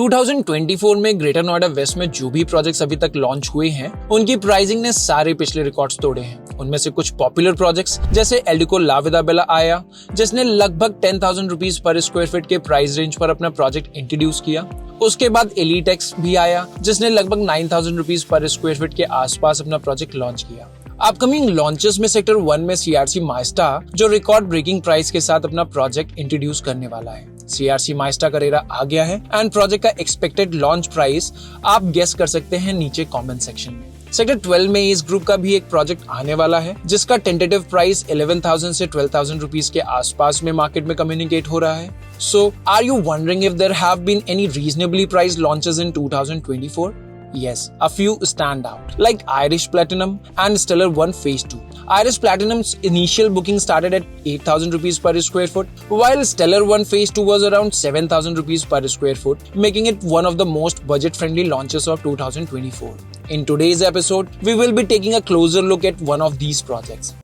2024 में greater Noida waste में जो भी प्रोजेक्ट्स अभी तक लॉन्च हुए हैं, उनकी प्राइसिंग ने सारे पिछले रिकॉर्ड्स तोड़े हैं। उनमें से कुछ पॉपुलर प्रोजेक्ट्स जैसे एल्डिको ला विदा बेला आया, जिसने लगभग 10,000 रुपीज पर स्क्वायर फीट के प्राइस रेंज पर अपना प्रोजेक्ट इंट्रोड्यूस किया। उसके बाद एलिटेक्स भी आया, जिसने लगभग 9,000 रुपीज पर स्क्वायर फीट के आसपास अपना प्रोजेक्ट लॉन्च किया। अपकमिंग लॉन्चेस में सेक्टर 1 में सीआरसी माइस्टा जो रिकॉर्ड ब्रेकिंग प्राइस के साथ अपना प्रोजेक्ट इंट्रोड्यूस करने वाला है। सीआरसी माइस्टा का रेरा आ गया है एंड प्रोजेक्ट का एक्सपेक्टेड लॉन्च प्राइस आप गेस कर सकते हैं नीचे कमेंट सेक्शन में। सेक्टर 12 में इस ग्रुप का भी एक प्रोजेक्ट आने वाला है, जिसका टेंटेटिव प्राइस 11,000 से 12,000 रुपीज के आसपास में मार्केट में कम्युनिकेट हो रहा है। So, are you wondering if there have been any reasonably priced launches in 2024? Yes, a few stand out, like Irish Platinum and Stellar One Phase 2. Irish Platinum's initial booking started at 8,000 rupees per square foot, while Stellar One Phase 2 was around 7,000 rupees per square foot, making it one of the most budget-friendly launches of 2024. In today's episode, we will be taking a closer look at one of these projects.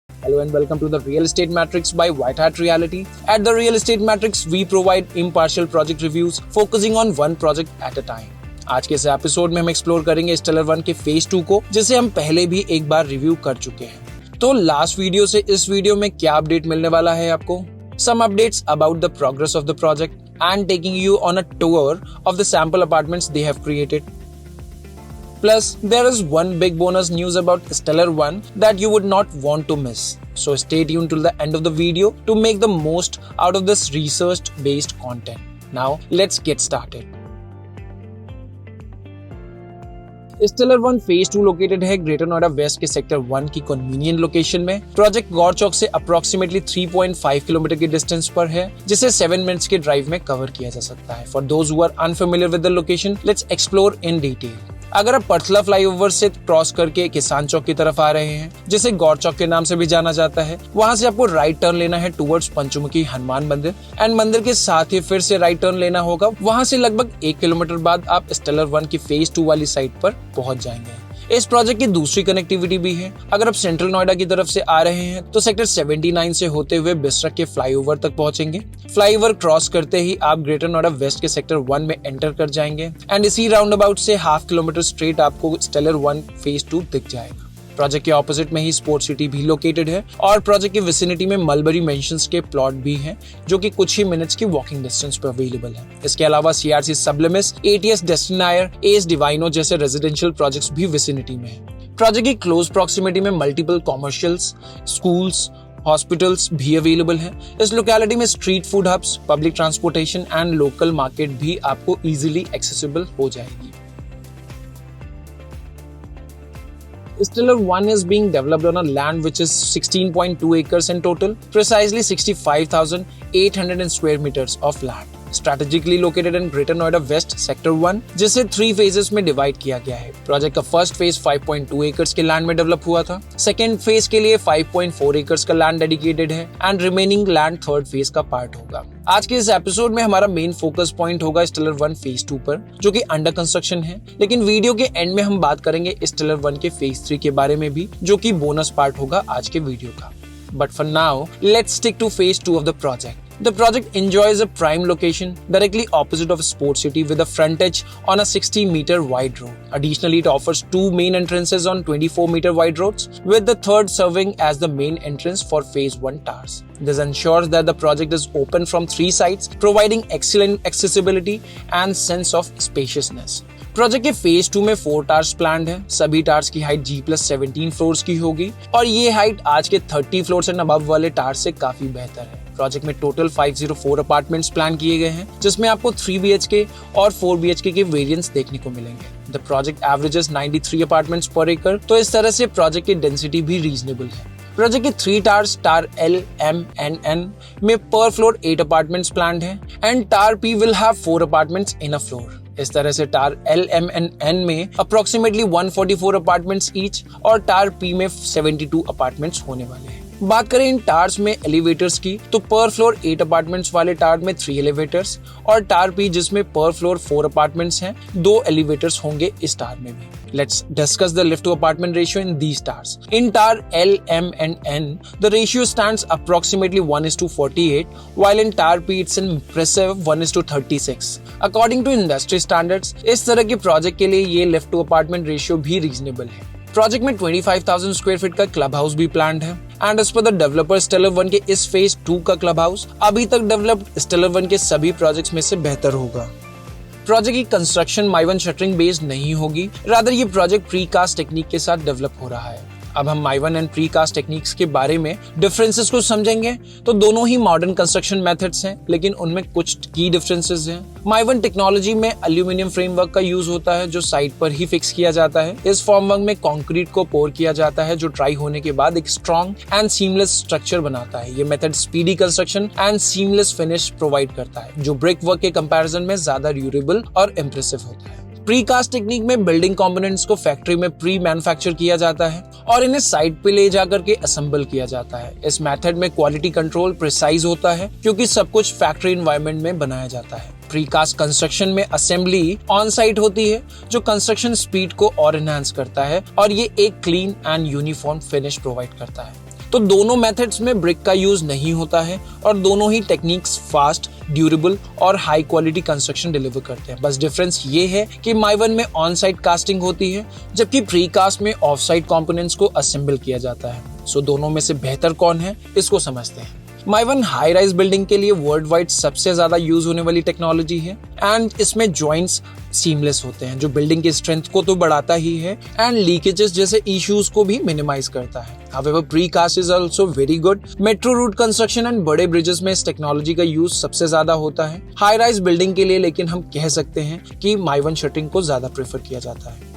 Hello and welcome to the Real Estate Matrix by White Hat Reality. At the Real Estate Matrix, we provide impartial project reviews focusing on one project at a time. आज के इस episode में हम explore करेंगे stellar 1 के phase 2 को, जिसे हम पहले भी एक बार रिव्यू कर चुके हैं। तो लास्ट वीडियो से इस वीडियो में क्या अपडेट मिलने वाला है आपको? Some updates about the progress of the project and taking you on a tour of the sample apartments they have created. Plus, there is one big bonus news about Stellar 1 that you would not want to miss. So stay tuned till the end of the video to make the most out of this research-based content. Now, let's get started. Stellar 1 phase 2 located है greater Noida west के sector 1 की convenient location में। Project Gaur Chowk से approximately 3.5 kilometre के distance पर है, जिसे 7 minutes के ड्राइव में कवर किया जा सकता है। For those who are unfamiliar with the location, let's explore in detail. अगर आप पर्थला फ्लाईओवर से क्रॉस करके किसान चौक की तरफ आ रहे हैं, जिसे गौर चौक के नाम से भी जाना जाता है, वहां से आपको राइट टर्न लेना है टुवर्ड्स पंचमुखी हनुमान मंदिर एंड मंदिर के साथ ही फिर से राइट टर्न लेना होगा। वहां से लगभग 1 किलोमीटर बाद आप स्टेलर 1 की फेज 2 वाली साइट पर पहुंच जाएंगे। इस प्रोजेक्ट की दूसरी कनेक्टिविटी भी है। अगर आप सेंट्रल नोएडा की तरफ से आ रहे हैं तो सेक्टर 79 से होते हुए बिस्ट्रक के फ्लाईओवर तक पहुंचेंगे। फ्लाईओवर क्रॉस करते ही आप ग्रेटर नोएडा वेस्ट के सेक्टर 1 में एंटर कर जाएंगे एंड इसी राउंड अबाउट से हाफ किलोमीटर स्ट्रेट आपको स्टेलर 1 फेज 2 दिख जाएगा। प्रोजेक्ट के ऑपोजिट में ही स्पोर्ट सिटी भी लोकेटेड है और प्रोजेक्ट की विसिनिटी में मलबरी मेंशंस के प्लॉट भी हैं, जो कि कुछ ही मिनट्स की वॉकिंग डिस्टेंस पर अवेलेबल है। इसके अलावा CRC Sublimis, ATS Destinaire, Ace Divino जैसे रेजिडेंशियल प्रोजेक्ट्स भी विसिनिटी में है। प्रोजेक्ट की क्लोज प्रॉक्सिमिटी में मल्टीपल कॉमर्शियल्स, स्कूल्स, हॉस्पिटल्स भी अवेलेबल है। इस लोकेलिटी में street food hubs, public transportation and local market भी आपको इजीली एक्सेसिबल हो जाएगी। Stellar 1 is being developed on a land which is 16.2 acres in total, precisely 65,800 square meters of land. Strategically located in Greater Noida West Sector 1, जिसे 3 phases में divide किया गया है। Project का फर्स्ट फेज 5.2 एकर्स के land में develop हुआ था। सेकेंड फेज के लिए 5.4 एकर्स का लैंड डेडिकेटेड है and remaining land third phase का पार्ट होगा। आज के इस एपिसोड में हमारा मेन फोकस पॉइंट होगा स्टेलर 1 फेज 2 पर, जो कि अंडर कंस्ट्रक्शन है, लेकिन वीडियो के एंड में हम बात करेंगे स्टेलर 1 के फेज 3 के बारे में भी, जो कि बोनस पार्ट होगा आज के वीडियो का। But for now, let's stick to phase 2 of the project. The project enjoys a prime location directly opposite of a sports city with a frontage on a 60-meter wide road. Additionally, it offers 2 main entrances on 24-meter wide roads, with the third serving as the main entrance for phase 1 towers. This ensures that the project is open from 3 sides, providing excellent accessibility and sense of spaciousness. Project के phase 2 में 4 towers planned है। सभी towers की height G+17 floors की होगी और ये height आज के 30 फ्लोर्स एंड अबव वाले टावर्स से काफी बेहतर है। प्रोजेक्ट में टोटल 504 अपार्टमेंट्स प्लान किए गए हैं, जिसमें आपको 3 BHK और 4 BHK के वेरिएंट्स देखने को मिलेंगे। द प्रोजेक्ट एवरेजेस 93 अपार्टमेंट्स पर एकड़, तो इस तरह से प्रोजेक्ट की डेंसिटी भी रीजनेबल है। प्रोजेक्ट के 3 towers tar L, M and N में पर फ्लोर 8 अपार्टमेंट्स प्लान्ड है and tar P will have 4 apartments in a floor. इस तरह से टार L, M and N में अप्रोक्सीमेटली 144 अपार्टमेंट्स ईच और टार P में 72 अपार्टमेंट्स होने वाले हैं। बात करें इन टावर्स में एलिवेटर्स की, तो पर फ्लोर 8 अपार्टमेंट्स वाले टावर में 3 एलिवेटर्स और टार P जिसमें पर फ्लोर 4 अपार्टमेंट्स हैं, 2 एलिवेटर्स होंगे इस टावर में भी। Let's discuss the lift to apartment ratio in these towers. In tower L, M and N, the ratio stands approximately 1:48, while in tower P it's an impressive 1:36. According to industry standards, इस तरह के project के लिए ये lift to apartment ratio भी reasonable है। Project में 25,000 square feet का क्लब हाउस भी प्लान्ड है and as per the developer Stellar 1 के इस फेज 2 का क्लब हाउस अभी तक डेवलप्ड स्टेलर 1 के सभी प्रोजेक्ट्स में से बेहतर होगा। प्रोजेक्ट की कंस्ट्रक्शन माइवन शटरिंग बेस्ड नहीं होगी, रादर ये प्रोजेक्ट प्रीकास्ट टेक्निक के साथ डेवलप हो रहा है। अब हम माइवन एंड प्रीकास्ट टेक्निक्स के बारे में डिफरेंसेस को समझेंगे तो दोनों ही मॉडर्न कंस्ट्रक्शन मेथड्स हैं, लेकिन उनमें कुछ की डिफरेंसेस हैं। माइवन टेक्नोलॉजी में एल्यूमिनियम फ्रेमवर्क का यूज होता है जो साइट पर ही फिक्स किया जाता है। इस फॉर्मवर्क में कंक्रीट को पोर किया जाता है जो ड्राई होने के बाद एक स्ट्रॉन्ग एंड सीमलेस स्ट्रक्चर बनाता है। ये method speedy construction and seamless finish provide करता है जो ब्रिक वर्क के कंपैरिजन में ज्यादा ड्यूरेबल और इम्प्रेसिव होता है। प्रीकास्ट टेक्निक में बिल्डिंग कंपोनेंट्स को फैक्ट्री में प्री मैन्युफैक्चर किया जाता है और इन्हें साइट पे ले जाकर के असेंबल किया जाता है। इस मेथड में क्वालिटी कंट्रोल प्रिसाइज होता है क्योंकि सब कुछ फैक्ट्री एनवायरनमेंट में बनाया जाता है। प्रीकास्ट कंस्ट्रक्शन में असेंबली ऑन साइट होती है जो कंस्ट्रक्शन स्पीड को और एनहांस करता है और ये एक clean and uniform finish provide करता है। तो दोनों मेथड्स में ब्रिक का यूज नहीं होता है और दोनों ही टेक्निक्स फास्ट, ड्यूरेबल और हाई क्वालिटी कंस्ट्रक्शन डिलीवर करते हैं। बस डिफरेंस ये है कि माइवन में ऑन साइट कास्टिंग होती है जबकि प्रीकास्ट में ऑफ साइट कंपोनेंट्स को असेंबल किया जाता है। सो दोनों में से बेहतर कौन है इसको समझते हैं। माइवन हाई राइज बिल्डिंग के लिए वर्ल्ड वाइड सबसे ज्यादा यूज होने वाली टेक्नोलॉजी है एंड इसमें जॉइंट्स सीमलेस होते हैं जो बिल्डिंग की स्ट्रेंथ को तो बढ़ाता ही है एंड लीकेजेस जैसे इश्यूज को भी मिनिमाइज करता है। However, precast is also very good. Metro route construction and बड़े ब्रिजेस में इस टेक्नोलॉजी का यूज सबसे ज्यादा होता है। हाई राइज बिल्डिंग के लिए लेकिन हम कह सकते हैं कि माइवन शटरिंग को ज्यादा प्रेफर किया जाता है।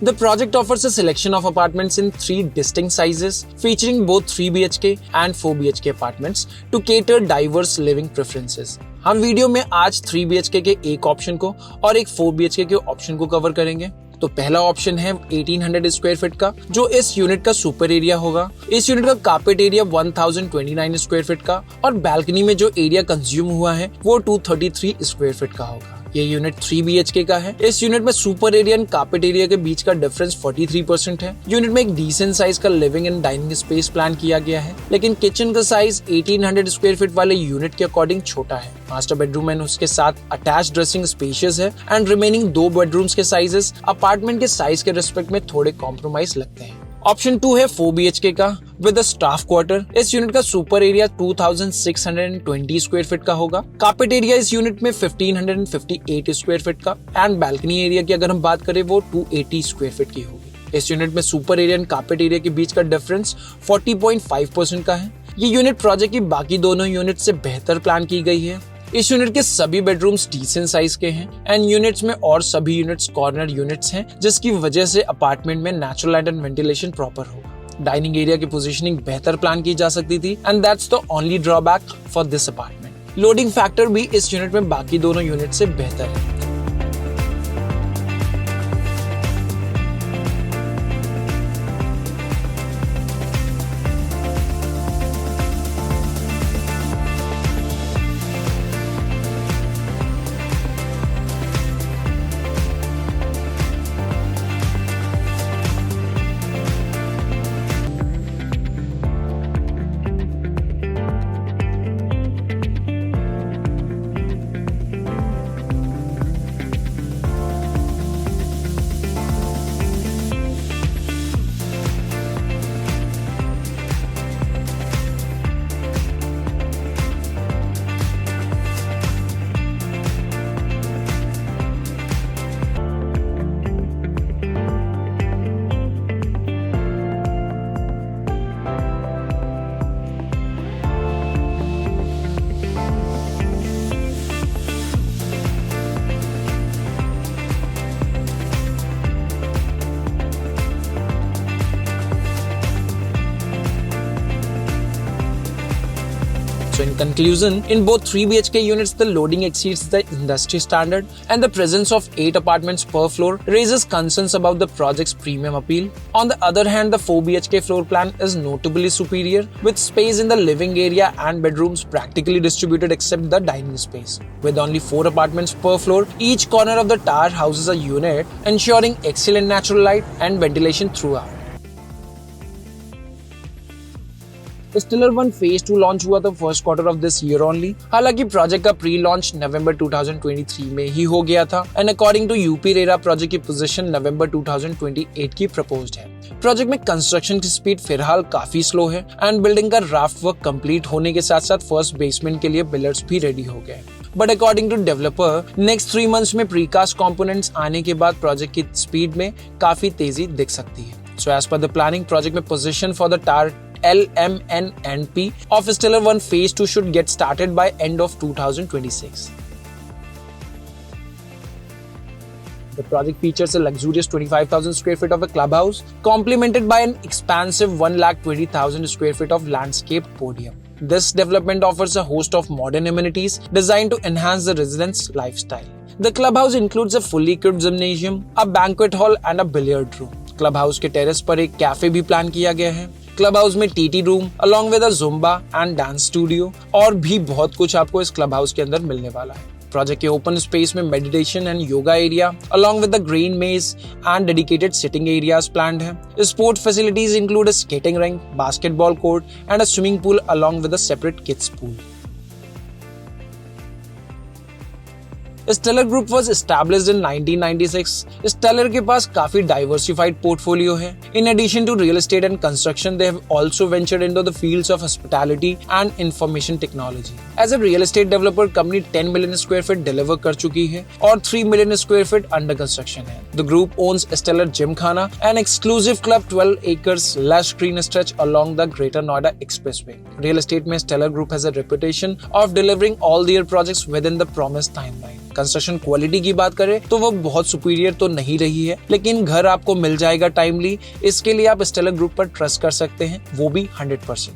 The project offers a selection of apartments in 3 distinct sizes, featuring both 3 BHK and 4 BHK apartments to cater diverse living preferences. हम वीडियो में आज 3 BHK के एक ऑप्शन को और एक 4 BHK के ऑप्शन को कवर करेंगे। तो पहला ऑप्शन है 1800 स्क्वायर फीट का जो इस यूनिट का सुपर एरिया होगा। इस यूनिट का कार्पेट एरिया 1029 स्क्वायर फीट का और बैल्कनी में जो एरिया कंज्यूम हुआ है वो 233 स्क्वायर फीट का होगा। ये यूनिट 3 BHK का है। इस यूनिट में super area and carpet area के बीच का डिफरेंस 43% है। यूनिट में एक डिसेंट साइज का living and dining space plan किया गया है, लेकिन किचन का साइज 1800 स्क्वायर फीट वाले यूनिट के अकॉर्डिंग छोटा है। मास्टर बेडरूम एंड उसके साथ अटैच ड्रेसिंग स्पेशियस है एंड रिमेनिंग 2 बेडरूम्स के साइजेस अपार्टमेंट के साइज के रिस्पेक्ट में थोड़े कॉम्प्रोमाइज लगते हैं। ऑप्शन 2 है 4 BHK का विद अ स्टाफ क्वार्टर। इस यूनिट का सुपर एरिया 2620 स्क्वायर फीट का होगा। कार्पेट एरिया इस यूनिट में 1558 स्क्वायर फीट का एंड बैल्कनी एरिया की अगर हम बात करें वो 280 स्क्वायर फीट की होगी। इस यूनिट में super area and carpet area के बीच का डिफरेंस 40.5% का है। ये यूनिट प्रोजेक्ट की बाकी दोनों यूनिट से बेहतर प्लान की गई है। इस यूनिट के सभी बेडरूम्स डिसेंट साइज के हैं एंड यूनिट्स में और सभी यूनिट्स कॉर्नर यूनिट्स हैं जिसकी वजह से अपार्टमेंट में natural light and ventilation proper होगा। डाइनिंग एरिया की पोजीशनिंग बेहतर प्लान की जा सकती थी and that's the only drawback for this apartment. Loading factor भी इस यूनिट में बाकी दोनों यूनिट से बेहतर है। Conclusion, in both 3 BHK units, the loading exceeds the industry standard and the presence of 8 apartments per floor raises concerns about the project's premium appeal. On the other hand, the 4 BHK floor plan is notably superior, with space in the living area and bedrooms practically distributed except the dining space. With only 4 apartments per floor, each corner of the tower houses a unit, ensuring excellent natural light and ventilation throughout. Stellar 1 phase 2 launch हुआ था first quarter of this year only. हालांकि project का pre launch नवंबर 2023 में ही हो गया था and according to UP RERA project की पोजीशन नवंबर 2028 की प्रपोज्ड है। प्रोजेक्ट में कंस्ट्रक्शन की स्पीड फिलहाल काफी स्लो है एंड बिल्डिंग का राफ्ट वर्क कंप्लीट होने के साथ साथ फर्स्ट बेसमेंट के लिए पिलर्स भी रेडी हो गए। But according to developer, next 3 months में प्रीकास्ट कंपोनेंट्स आने के बाद प्रोजेक्ट की स्पीड में काफी तेजी दिख सकती है। So as per the planning, project में position for the tower LMNP of Stellar 1 Phase 2 should get started by end of 2026. The project features a luxurious 25,000 square feet of a clubhouse, complemented by an expansive 120,000 square feet of landscaped podium. This development offers a host of modern amenities designed to enhance the residents' lifestyle. The clubhouse includes a fully equipped gymnasium, a banquet hall, and a billiard room. Clubhouse के terrace पर एक cafe भी plan किया गया है। Club house में TT room along with a Zumba and dance studio और भी बहुत कुछ आपको इस क्लब हाउस के अंदर मिलने वाला है। प्रोजेक्ट के ओपन स्पेस में meditation and yoga area along with the green maze and dedicated sitting areas planned है। Sport facilities include a skating rink, basketball court and a swimming pool along with a separate kids pool. Stellar group was established in 1996। Stellar के पास काफी diversified portfolio है। In addition to real estate and construction, they have also ventured into the fields of hospitality and information technology. As a real estate developer, company 10 million square feet deliver कर चुकी है और 3 million square feet under construction है। The group owns Stellar gymkhana, an exclusive club 12 acres lush green stretch along the Greater Noida Expressway. Real estate में Stellar group has a reputation of delivering all their projects within the promised timeline. Construction quality की बात करें तो वो बहुत superior तो नहीं रही है, लेकिन घर आपको मिल जाएगा टाइमली। इसके लिए आप स्टेलर ग्रुप पर ट्रस्ट कर सकते हैं, वो भी 100%।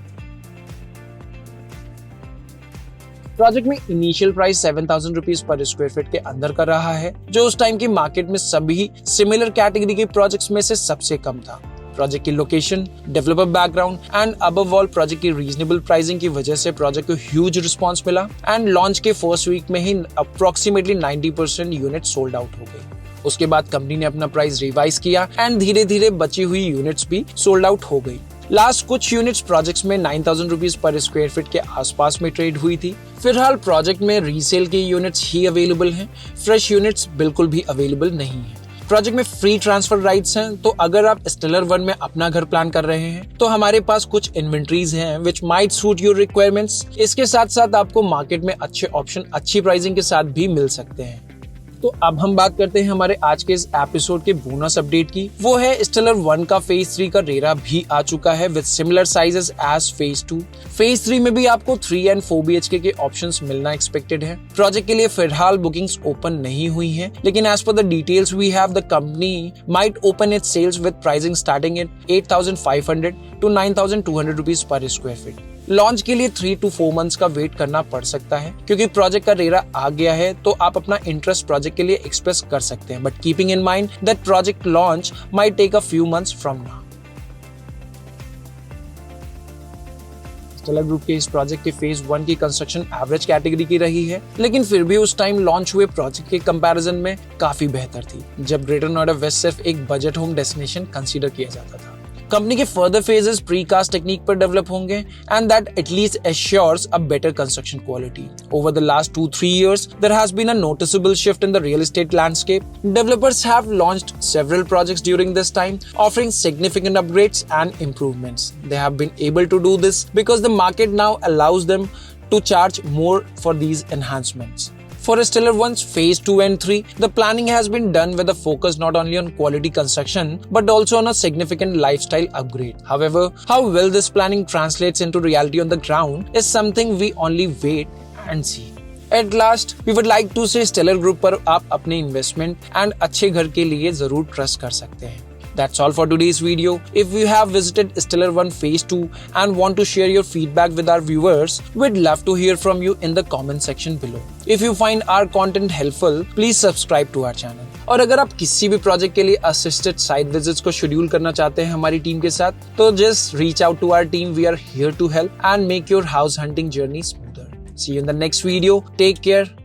प्रोजेक्ट में initial price 7,000 rupees per square feet के अंदर का रहा है, जो उस टाइम की मार्केट में सभी सिमिलर कैटेगरी के प्रोजेक्ट्स में से सबसे कम था। प्रोजेक्ट की location, developer background and above all project की रीजनेबल प्राइसिंग की वजह से प्रोजेक्ट को ह्यूज रिस्पांस मिला एंड लॉन्च के फर्स्ट वीक में ही अप्रोक्सीमेटली 90% यूनिट सोल्ड आउट हो गई। उसके बाद कंपनी ने अपना प्राइस रिवाइज किया एंड धीरे धीरे बची हुई यूनिट्स भी सोल्ड आउट हो गई। लास्ट कुछ यूनिट्स प्रोजेक्ट्स में 9,000 रुपीज पर स्क्वायर फीट के आसपास में ट्रेड हुई थी। फिलहाल प्रोजेक्ट में रीसेल के यूनिट्स ही अवेलेबल हैं, फ्रेश यूनिट्स बिल्कुल भी अवेलेबल नहीं है। प्रोजेक्ट में फ्री ट्रांसफर राइट्स हैं, तो अगर आप स्टेलर 1 में अपना घर प्लान कर रहे हैं तो हमारे पास कुछ इन्वेंट्रीज हैं which might suit your requirements. इसके साथ साथ आपको मार्केट में अच्छे ऑप्शन अच्छी प्राइसिंग के साथ भी मिल सकते हैं। तो अब हम बात करते हैं हमारे आज के इस एपिसोड के बोनस अपडेट की। वो है स्टेलर 1 का फेज 3 का रेरा भी आ चुका है with similar sizes as phase 2। Phase 3 में भी आपको 3 एंड 4 BHK के ऑप्शंस मिलना एक्सपेक्टेड है। प्रोजेक्ट के लिए फिलहाल बुकिंग्स ओपन नहीं हुई है, लेकिन as per the details we have, the company might open its sales with pricing starting at 8,500 to 9,200 rupees per square feet. Launch के लिए 3 to 4 मंथ्स का वेट करना पड़ सकता है, क्योंकि प्रोजेक्ट का रेरा आ गया है तो आप अपना इंटरेस्ट प्रोजेक्ट के लिए एक्सप्रेस कर सकते हैं, but keeping in mind that project launch might take a few months from now. Stellar group के इस प्रोजेक्ट के फेज 1 की कंस्ट्रक्शन एवरेज कैटेगरी की रही है, लेकिन फिर भी उस टाइम लॉन्च हुए प्रोजेक्ट के कंपैरिजन में काफी बेहतर थी, जब ग्रेटर नोएडा वेस्ट सिर्फ एक बजट होम डेस्टिनेशन कंसीडर किया जाता था। कंपनी के फर्दर फेजेस प्रीकास्ट टेक्निक पर डेवलप होंगे and that at least assures a better construction quality. Over the last 2-3 years, there has been a noticeable shift in the real estate landscape. Developers have launched several projects during this time, offering significant upgrades and improvements. They have been able to do this because the market now allows them to charge more for these enhancements. For Stellar 1's Phase 2 and 3, the planning has been done with a focus not only on quality construction but also on a significant lifestyle upgrade. However, how well this planning translates into reality on the ground is something we only wait and see. At last, we would like to say Stellar Group पर आप अपने investment and अच्छे घर के लिए जरूर trust कर सकते हैं। That's all for today's video. If you have visited Stellar One Phase 2 and want to share your feedback with our viewers, we'd love to hear from you in the comment section below. If you find our content helpful, please subscribe to our channel. और अगर आप किसी भी project के लिए assisted site visits को schedule करना चाहते हैं हमारी टीम के साथ, तो just reach out to our team. We are here to help and make your house hunting journey smoother. See you in the next video. Take care.